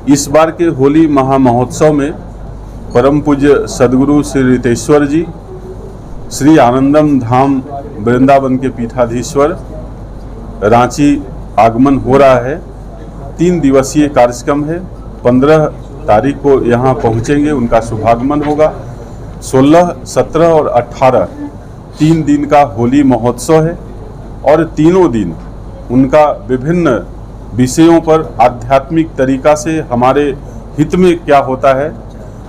इस बार के होली महामहोत्सव में परम पूज्य सदगुरु श्री रितेश्वर जी, श्री आनंदम धाम वृंदावन के पीठाधीश्वर रांची आगमन हो रहा है। 3 दिवसीय कार्यक्रम है। 15 तारीख को यहाँ पहुँचेंगे, उनका शुभागमन होगा। 16, 17 और 18 3 दिन का होली महोत्सव है और तीनों दिन उनका विभिन्न विषयों पर आध्यात्मिक तरीका से हमारे हित में क्या होता है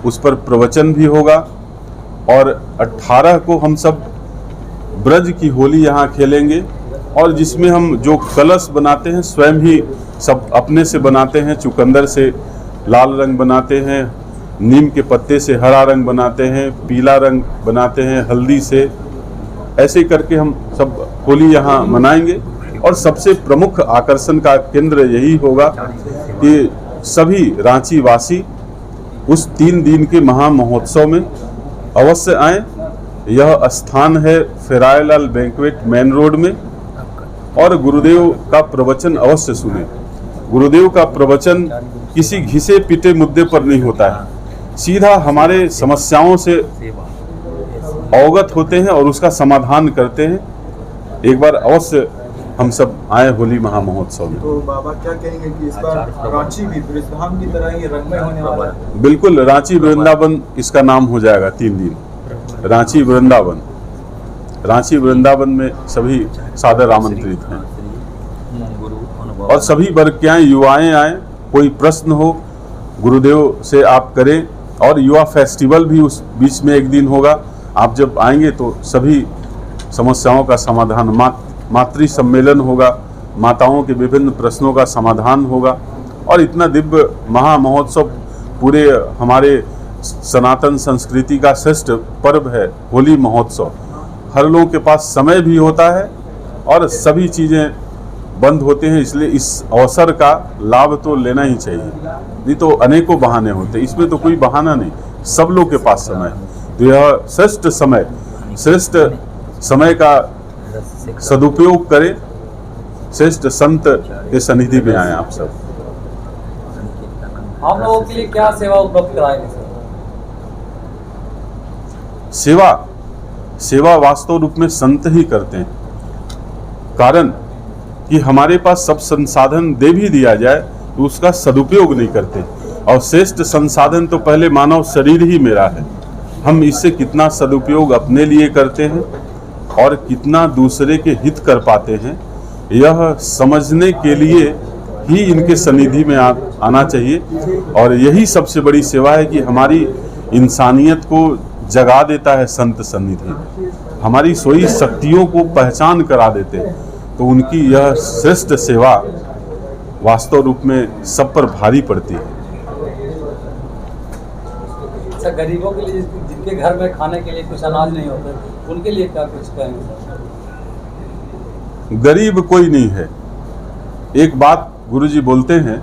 उस पर प्रवचन भी होगा। और 18 को हम सब ब्रज की होली यहाँ खेलेंगे और जिसमें हम जो कलश बनाते हैं स्वयं ही सब अपने से बनाते हैं। चुकंदर से लाल रंग बनाते हैं, नीम के पत्ते से हरा रंग बनाते हैं, पीला रंग बनाते हैं हल्दी से। ऐसे करके हम सब होली यहाँ मनाएंगे और सबसे प्रमुख आकर्षण का केंद्र यही होगा कि सभी रांची वासी उस 3 दिन के महा महोत्सव में अवश्य आएं। यह स्थान है फेरायलाल बैंक्वेट मेन रोड में और गुरुदेव का प्रवचन अवश्य सुने। गुरुदेव का प्रवचन किसी घिसे पिटे मुद्दे पर नहीं होता है, सीधा हमारे समस्याओं से अवगत होते हैं और उसका समाधान करते हैं। एक बार अवश्य हम सब आए होली महामहोत्सव में। तो बाबा क्या कहेंगे कि इस बार रांची भी वृंदावन की तरह ही रंगमय होने वाला है? बिल्कुल, रांची वृंदावन इसका नाम हो जाएगा। 3 दिन रांची वृंदावन। रांची वृंदावन में सभी सादर आमंत्रित हैं और सभी वर्ग के आए, युवाएं आए। कोई प्रश्न हो गुरुदेव से आप करें। और युवा फेस्टिवल भी उस बीच में एक दिन होगा। आप जब आएंगे तो सभी समस्याओं का समाधान, मातृ सम्मेलन होगा, माताओं के विभिन्न प्रश्नों का समाधान होगा। और इतना दिव्य महा महोत्सव पूरे हमारे सनातन संस्कृति का श्रेष्ठ पर्व है होली महोत्सव। हर लोगों के पास समय भी होता है और सभी चीज़ें बंद होते हैं, इसलिए इस अवसर का लाभ तो लेना ही चाहिए। नहीं तो अनेकों बहाने होते, इसमें तो कोई बहाना नहीं, सब लोग के पास समय है। तो यह श्रेष्ठ समय का सदुपयोग करें। श्रेष्ठ संत के सनिधि में आए आप सब। आप लोगों के लिए क्या सेवा उपलब्ध कराएंगे सर? सेवा वास्तव रूप में संत ही करते हैं। कारण कि हमारे पास सब संसाधन दे भी दिया जाए तो उसका सदुपयोग नहीं करते। और श्रेष्ठ संसाधन तो पहले मानव शरीर ही मेरा है। हम इससे कितना सदुपयोग अपने लिए करते हैं और कितना दूसरे के हित कर पाते हैं, यह समझने के लिए ही इनके सनिधि में आना चाहिए। और यही सबसे बड़ी सेवा है कि हमारी इंसानियत को जगा देता है संत सन्निधि, हमारी सोई शक्तियों को पहचान करा देते हैं। तो उनकी यह श्रेष्ठ सेवा वास्तव रूप में सब पर भारी पड़ती है। गरीबों के लिए जिनके घर में खाने के लिए कुछ अनाज नहीं होता, उनके लिए क्या कुछ कहेंगे? गरीब कोई नहीं है। एक बात गुरुजी बोलते हैं,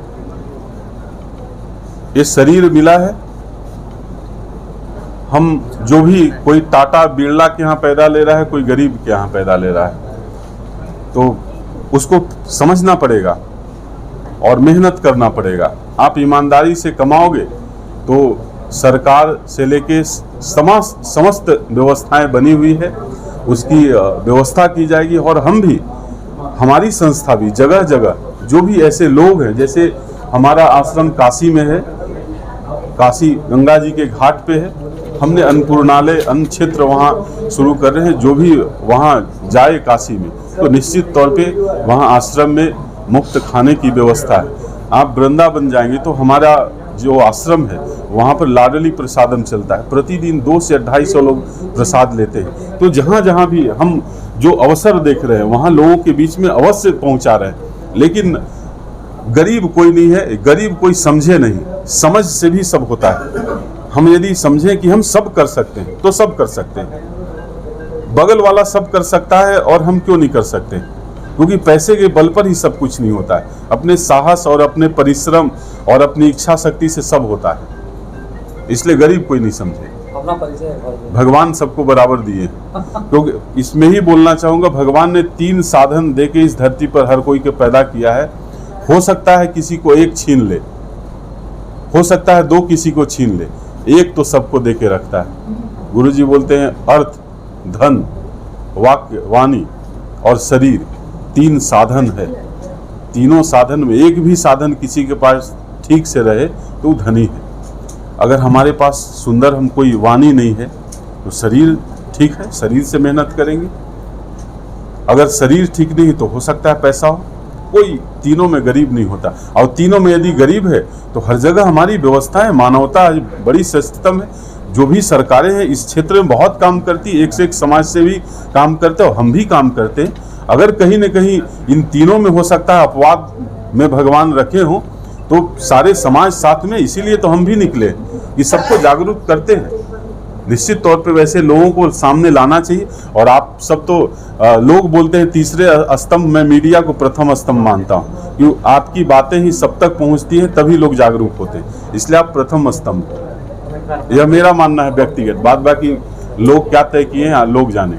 ये शरीर मिला है, हम जो भी कोई टाटा बिरला के यहाँ पैदा ले रहा है, कोई गरीब के यहाँ पैदा ले रहा है, तो उसको समझना पड़ेगा और मेहनत करना पड़ेगा। आप ईमानदारी से कमाओगे तो सरकार से लेके समस्त व्यवस्थाएं बनी हुई है, उसकी व्यवस्था की जाएगी। और हम भी, हमारी संस्था भी जगह जगह जो भी ऐसे लोग हैं, जैसे हमारा आश्रम काशी में है, काशी गंगा जी के घाट पे है, हमने अन्नपूर्णालय अन्न क्षेत्र वहाँ शुरू कर रहे हैं। जो भी वहाँ जाए काशी में तो निश्चित तौर पे वहाँ आश्रम में मुफ्त खाने की व्यवस्था है। आप वृंदावन जाएंगे तो हमारा जो आश्रम है वहाँ पर लाडली प्रसादम चलता है। प्रतिदिन 200 से 250 लोग प्रसाद लेते हैं। तो जहाँ जहाँ भी हम जो अवसर देख रहे हैं वहाँ लोगों के बीच में अवश्य पहुँचा रहे हैं। लेकिन गरीब कोई नहीं है, गरीब कोई समझे नहीं, समझ से भी सब होता है। हम यदि समझें कि हम सब कर सकते हैं तो सब कर सकते हैं। बगल वाला सब कर सकता है और हम क्यों नहीं कर सकते? क्योंकि पैसे के बल पर ही सब कुछ नहीं होता है। अपने साहस और अपने परिश्रम और अपनी इच्छा शक्ति से सब होता है। इसलिए गरीब कोई नहीं समझे। अपना परिचय भगवान सबको बराबर दिए। क्योंकि इसमें ही बोलना चाहूँगा, भगवान ने 3 साधन दे के इस धरती पर हर कोई को पैदा किया है। हो सकता है किसी को एक छीन ले, हो सकता है 2 किसी को छीन ले, एक तो सबको दे के रखता है। गुरुजी बोलते हैं अर्थ, धन, वाक्य, वाणी और शरीर 3 साधन है। तीनों साधन में एक भी साधन किसी के पास ठीक से रहे तो वो धनी है। अगर हमारे पास सुंदर हम कोई वाणी नहीं है तो शरीर ठीक है, शरीर से मेहनत करेंगे। अगर शरीर ठीक नहीं तो हो सकता है पैसा हो, कोई तीनों में गरीब नहीं होता। और तीनों में यदि गरीब है तो हर जगह हमारी व्यवस्था है, मानवता बड़ी श्रेष्ठतम है। जो भी सरकारें हैं इस क्षेत्र में बहुत काम करती, एक से एक समाज से भी काम करते और हम भी काम करते हैं। अगर कहीं न कहीं इन तीनों में हो सकता है अपवाद में भगवान रखे हों तो सारे समाज साथ में, इसीलिए तो हम भी निकले कि सबको जागरूक करते हैं। निश्चित तौर पे वैसे लोगों को सामने लाना चाहिए। और आप सब तो लोग बोलते हैं तीसरे स्तंभ, मैं मीडिया को प्रथम स्तंभ मानता हूँ कि आपकी बातें ही सब तक पहुँचती हैं तभी लोग जागरूक होते हैं, इसलिए आप प्रथम स्तंभ। यह मेरा मानना है व्यक्तिगत, बात बाकी लोग क्या तय किए हैं लोग जाने।